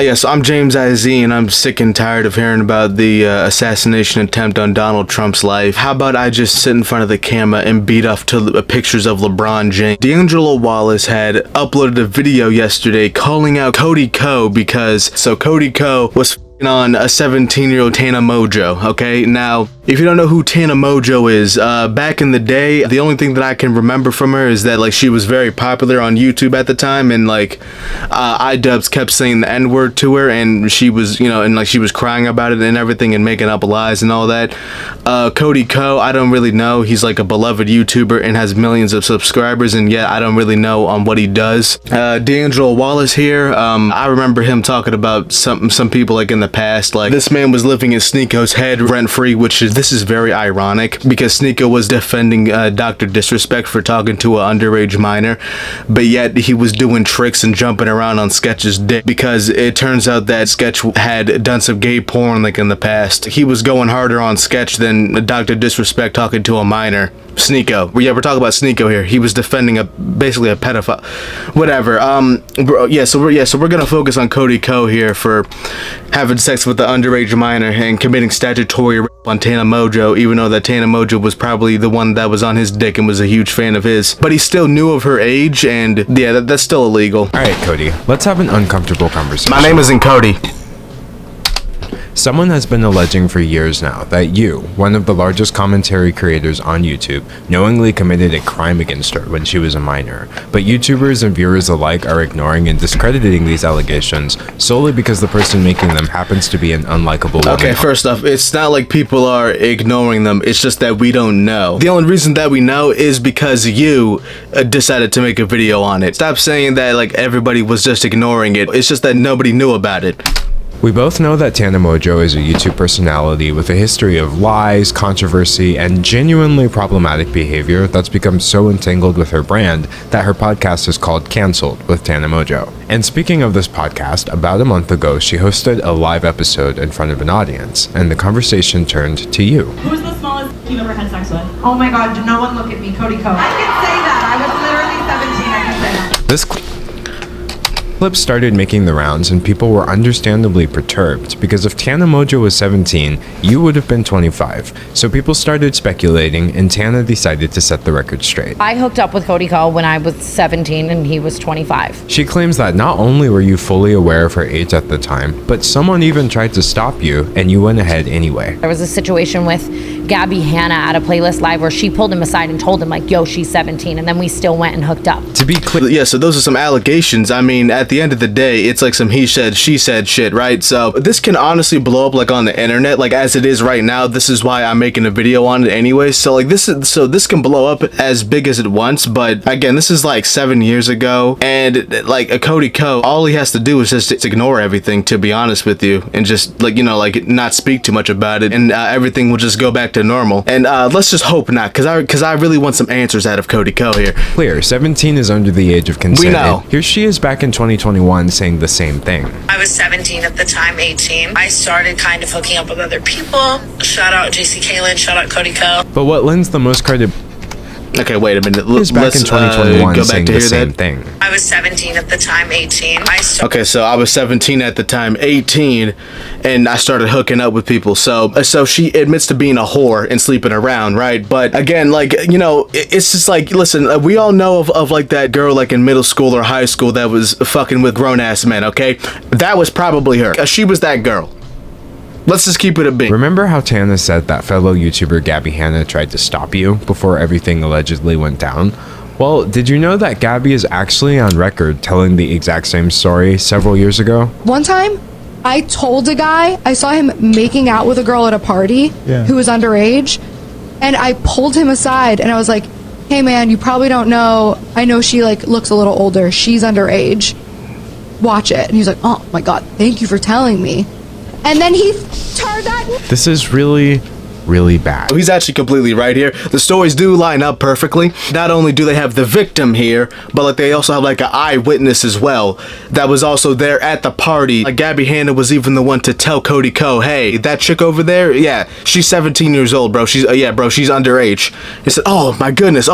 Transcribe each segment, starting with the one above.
Yes, I'm James IZ, and I'm sick and tired of hearing about the assassination attempt on Donald Trump's life. How about I just sit in front of the camera and beat off to pictures of LeBron James? D'Angelo Wallace had uploaded a video yesterday calling out Cody Ko because Cody Ko was on a 17-year-old Tana Mongeau. Okay, now if you don't know who Tana Mongeau is, back in the day, the only thing that I can remember from her is that like she was very popular on YouTube at the time, and like iDubbbz kept saying the N-word to her, and she was, you know, and like she was crying about it and everything and making up lies and all that. Cody Ko, I don't really know. He's like a beloved YouTuber and has millions of subscribers, and yet I don't really know on what he does. D'Angelo Wallace here, I remember him talking about some people like in the past, like this man was living in Sneako's head rent-free, which is, this is very ironic because Sneako was defending Dr. Disrespect for talking to an underage minor, but yet he was doing tricks and jumping around on Sketch's dick because it turns out that Sketch had done some gay porn like in the past. He was going harder on Sketch than Dr. Disrespect talking to a minor. Sneako. Yeah, we're talking about Sneako here. He was defending basically a pedophile. Whatever. So we're gonna focus on Cody Ko here for having sex with the underage minor and committing statutory rape on Tana Mongeau, even though that Tana Mongeau was probably the one that was on his dick and was a huge fan of his. But he still knew of her age, and yeah, that's still illegal. Alright, Cody, let's have an uncomfortable conversation. My name isn't Cody. Someone has been alleging for years now that you, one of the largest commentary creators on YouTube, knowingly committed a crime against her when she was a minor. But YouTubers and viewers alike are ignoring and discrediting these allegations solely because the person making them happens to be an unlikable woman. Okay, first off, it's not like people are ignoring them, it's just that we don't know. The only reason that we know is because you decided to make a video on it. Stop saying that like everybody was just ignoring it. It's just that nobody knew about it. We both know that Tana Mongeau is a YouTube personality with a history of lies, controversy, and genuinely problematic behavior that's become so entangled with her brand that her podcast is called Cancelled with Tana Mongeau. And speaking of this podcast, about a month ago, she hosted a live episode in front of an audience, and the conversation turned to you. Who's the smallest you've ever had sex with? Oh my god, no one look at me, Cody Ko. I can say that. I was literally 17, I can say that. This clip started making the rounds, and people were understandably perturbed because if Tana Mongeau was 17, you would have been 25. So people started speculating, and Tana decided to set the record straight. I hooked up with Cody Ko when I was 17 and he was 25. She claims that not only were you fully aware of her age at the time, but someone even tried to stop you, and you went ahead anyway. There was a situation with Gabby Hanna at a Playlist Live where she pulled him aside and told him like, yo, she's 17, and then we still went and hooked up. To be clear, yeah, so those are some allegations. I mean, at the end of the day, it's like some he said, she said shit, right? So this can honestly blow up like on the internet, like as it is right now. This is why I'm making a video on it anyway. So like this can blow up as big as it wants, but again, this is like 7 years ago, and like a Cody Ko, all he has to do is just ignore everything, to be honest with you, and just like, you know, like not speak too much about it, and everything will just go back to normal. And let's just hope not, because I really want some answers out of Cody Ko here. Clear, 17 is under the age of consent. We know. Here she is back in 2021 saying the same thing. I was 17 at the time, 18. I started kind of hooking up with other people. Shout out JC Kalen, shout out Cody Ko. But what lends the most credibility Okay, wait a minute. is back in 2021 go saying back to the hear same that. thing. I was 17 at the time, 18. Okay, so I was 17 at the time, 18, and I started hooking up with people. So she admits to being a whore and sleeping around, right? But again, like, you know, it's just like, listen, we all know of like that girl like in middle school or high school that was fucking with grown-ass men, okay? That was probably her. She was that girl. Let's just keep it a beat. Remember how Tana said that fellow YouTuber Gabby Hanna tried to stop you before everything allegedly went down? Well, did you know that Gabby is actually on record telling the exact same story several years ago? One time, I told a guy, I saw him making out with a girl at a party who was underage, and I pulled him aside and I was like, hey man, you probably don't know, I know she like looks a little older, she's underage, watch it. And he's like, oh my god, thank you for telling me. And then he turned that. This is really really bad. He's actually completely right here. The stories do line up perfectly. Not only do they have the victim here, but like they also have like an eyewitness as well that was also there at the party. Like Gabby Hanna was even the one to tell Cody Ko, hey, that chick over there, yeah, she's 17 years old, bro. She's yeah, bro, she's underage. He said, oh my goodness,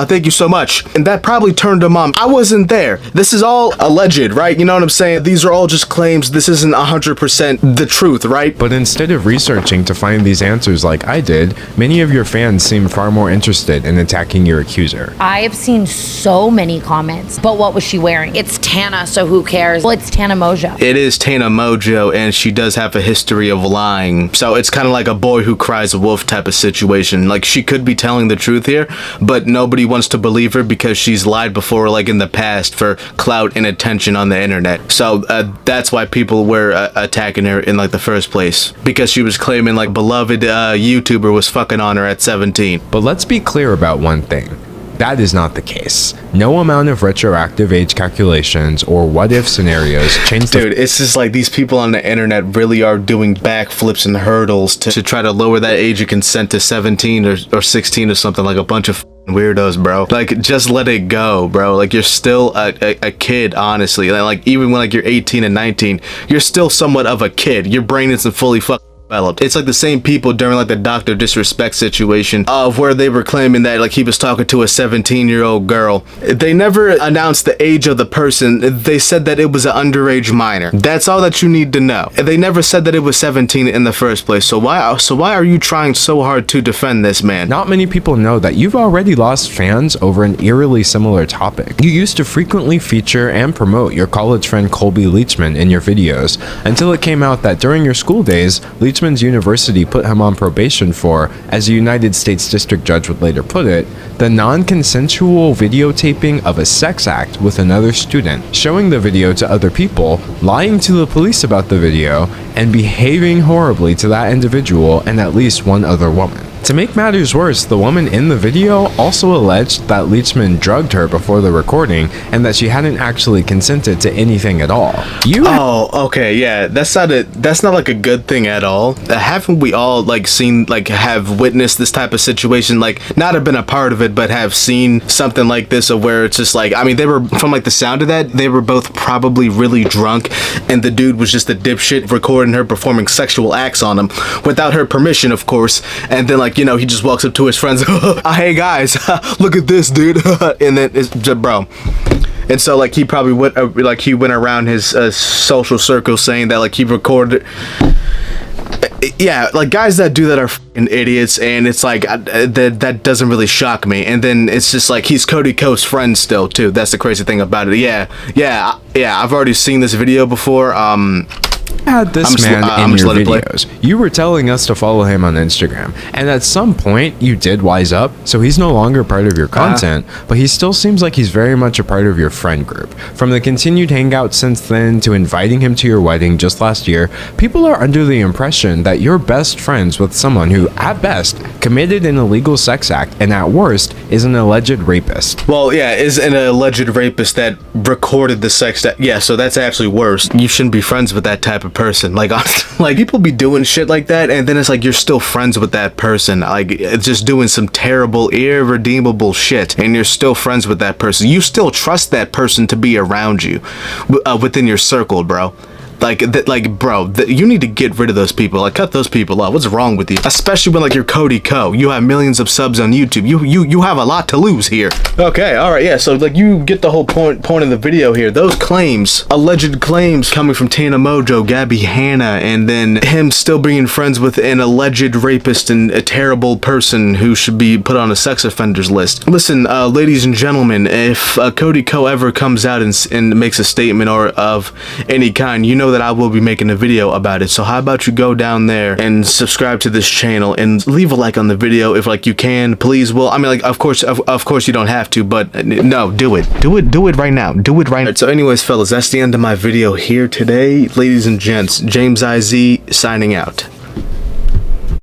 thank you so much. And that probably turned him on. I wasn't there. This is all alleged, right? You know what I'm saying? These are all just claims. This isn't 100% the truth, right? But instead of researching to find these answers like I did, many of your fans seem far more interested in attacking your accuser. I have seen so many comments, but what was she wearing? It's Tana, so who cares? Well, it's Tana Mongeau. It is Tana Mongeau, and she does have a history of lying. So it's kind of like a boy who cries wolf type of situation. Like, she could be telling the truth here, but nobody wants to believe her because she's lied before, like in the past, for clout and attention on the internet. So that's why people were attacking her in like the first place, because she was claiming like beloved YouTuber was fucking on her at 17. But let's be clear about one thing. That is not the case. No amount of retroactive age calculations or what-if scenarios change the... Dude, it's just like these people on the internet really are doing backflips and hurdles to try to lower that age of consent to 17 or 16 or something, like a bunch of weirdos, bro. Like, just let it go, bro. Like, you're still a kid, honestly. Like, even when like you're 18 and 19, you're still somewhat of a kid. Your brain isn't fully developed. It's like the same people during like the Dr. Disrespect situation of where they were claiming that like he was talking to a 17-year-old girl. They never announced the age of the person. They said that it was an underage minor. That's all that you need to know. They never said that it was 17 in the first place. So why are you trying so hard to defend this man? Not many people know that you've already lost fans over an eerily similar topic. You used to frequently feature and promote your college friend Colby Leachman in your videos until it came out that during your school days, Leachman's university put him on probation for, as a United States District Judge would later put it, the non-consensual videotaping of a sex act with another student, showing the video to other people, lying to the police about the video, and behaving horribly to that individual and at least one other woman. To make matters worse, the woman in the video also alleged that Leachman drugged her before the recording and that she hadn't actually consented to anything at all. Okay, yeah, that's not like a good thing at all. Haven't we all like seen, like have witnessed this type of situation, like not have been a part of it, but have seen something like this of where it's just like, I mean, they were, from like the sound of that, they were both probably really drunk and the dude was just a dipshit recording her performing sexual acts on him without her permission, of course, and then like, you know, he just walks up to his friends, hey guys, look at this, dude. And then it's just, bro. And so like he probably went he went around his social circle saying that like he recorded. Yeah, like guys that do that are fucking idiots, and it's like that doesn't really shock me. And then it's just like he's Cody Ko's friend still too. That's the crazy thing about it. Yeah. I've already seen this video before. Had this man in your videos. You were telling us to follow him on Instagram, and at some point you did wise up, so he's no longer part of your content, but he still seems like he's very much a part of your friend group. From the continued hangout since then to inviting him to your wedding just last year, people are under the impression that you're best friends with someone who, at best, committed an illegal sex act, and at worst, is an alleged rapist. Well, yeah, is an alleged rapist that recorded the sex act. Yeah, so that's actually worse. You shouldn't be friends with that type of person. Like, like people be doing shit like that, and then it's like you're still friends with that person, like it's just doing some terrible, irredeemable shit, and you're still friends with that person. You still trust that person to be around you, within your circle, bro. You need to get rid of those people. Like, cut those people off. What's wrong with you? Especially when like you're Cody Ko. You have millions of subs on YouTube. You have a lot to lose here. Okay, all right, yeah. So like you get the whole point of the video here. Those claims, alleged claims coming from Tana Mongeau, Gabby Hanna, and then him still being friends with an alleged rapist and a terrible person who should be put on a sex offenders list. Listen, ladies and gentlemen, if Cody Ko ever comes out and makes a statement or of any kind, you know that I will be making a video about it. So how about you go down there and subscribe to this channel and leave a like on the video if like you can, please. Well, I mean, like of course you don't have to, but no, do it right now. Do it right now. So anyways, fellas, that's the end of my video here today. Ladies and gents, James IZ signing out.